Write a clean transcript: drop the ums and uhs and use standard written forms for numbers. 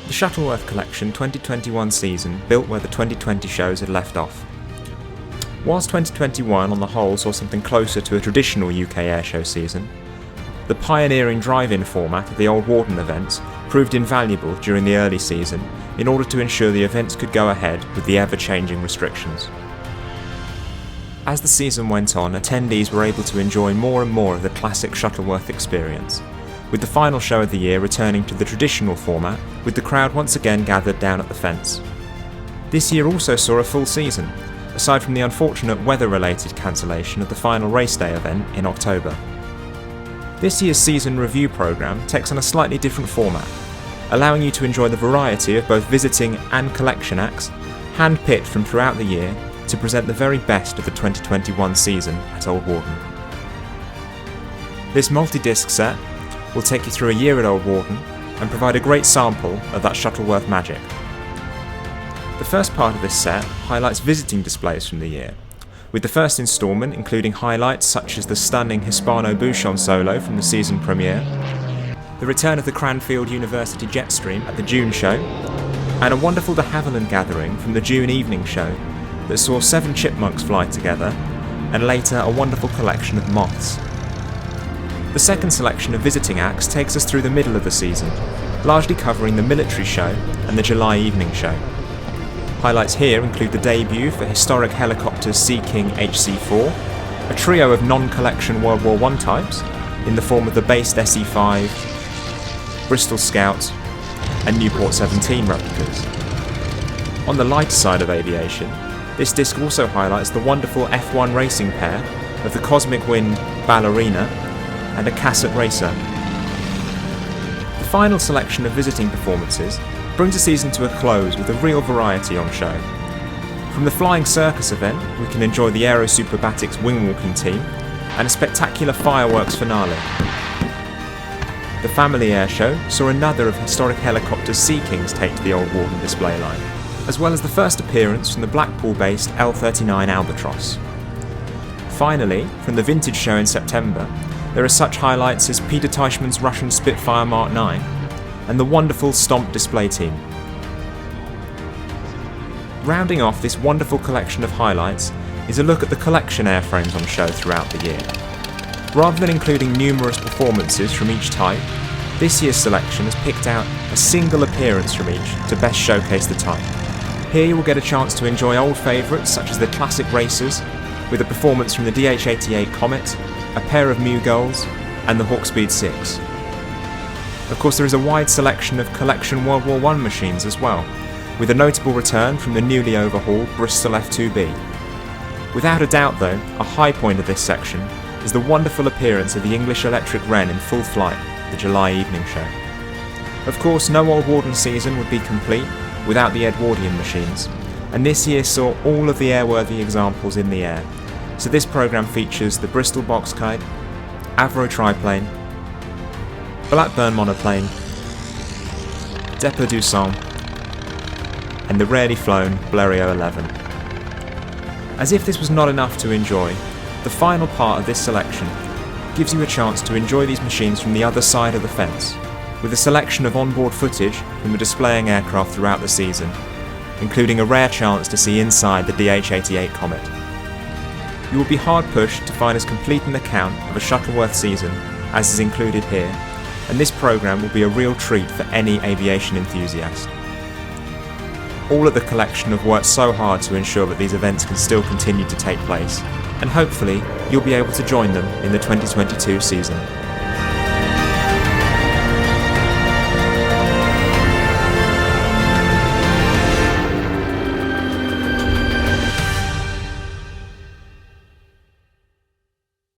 The Shuttleworth Collection 2021 season built where the 2020 shows had left off. Whilst 2021 on the whole saw something closer to a traditional UK airshow season, the pioneering drive-in format of the Old Warden events proved invaluable during the early season in order to ensure the events could go ahead with the ever-changing restrictions. As the season went on, attendees were able to enjoy more and more of the classic Shuttleworth experience, with the final show of the year returning to the traditional format, with the crowd once again gathered down at the fence. This year also saw a full season, aside from the unfortunate weather-related cancellation of the final race day event in October. This year's season review programme takes on a slightly different format, allowing you to enjoy the variety of both visiting and collection acts, hand-picked from throughout the year to present the very best of the 2021 season at Old Warden. This multi-disc set will take you through a year at Old Warden and provide a great sample of that Shuttleworth magic. The first part of this set highlights visiting displays from the year, with the first instalment including highlights such as the stunning Hispano-Bouchon solo from the season premiere, the return of the Cranfield University Jetstream at the June show, and a wonderful de Havilland gathering from the June evening show that saw 7 chipmunks fly together, and later a wonderful collection of moths. The second selection of visiting acts takes us through the middle of the season, largely covering the military show and the July evening show. Highlights here include the debut for historic helicopters Sea King HC-4, a trio of non-collection World War I types in the form of the based SE-5, Bristol Scout and Newport 17 replicas. On the lighter side of aviation, this disc also highlights the wonderful F1 racing pair of the Cosmic Wind Ballerina and a Cassett Racer. The final selection of visiting performances brings the season to a close with a real variety on show. From the Flying Circus event, we can enjoy the Aero Superbatics wing-walking team and a spectacular fireworks finale. The Family Air Show saw another of historic helicopters Sea Kings take to the Old Warden display line, as well as the first appearance from the Blackpool-based L-39 Albatross. Finally, from the Vintage Show in September, there are such highlights as Peter Teichmann's Russian Spitfire Mark 9 and the wonderful Stomp display team. Rounding off this wonderful collection of highlights is a look at the collection airframes on show throughout the year. Rather than including numerous performances from each type, this year's selection has picked out a single appearance from each to best showcase the type. Here you will get a chance to enjoy old favourites such as the Classic Racers, with a performance from the DH-88 Comet, a pair of Mew Gulls, and the Hawkspeed 6. Of course, there is a wide selection of collection World War I machines as well, with a notable return from the newly overhauled Bristol F2B. Without a doubt though, a high point of this section is the wonderful appearance of the English Electric Wren in full flight, the July evening show. Of course, no Old Warden season would be complete without the Edwardian machines, and this year saw all of the airworthy examples in the air. So this programme features the Bristol Box Kite, Avro Triplane, Blackburn Monoplane, Depot du Sang, and the rarely flown Blériot 11. As if this was not enough to enjoy, the final part of this selection gives you a chance to enjoy these machines from the other side of the fence, with a selection of onboard footage from the displaying aircraft throughout the season, including a rare chance to see inside the DH-88 Comet. You will be hard pushed to find as complete an account of a Shuttleworth season as is included here, and this programme will be a real treat for any aviation enthusiast. All of the collection have worked so hard to ensure that these events can still continue to take place, and hopefully you'll be able to join them in the 2022 season.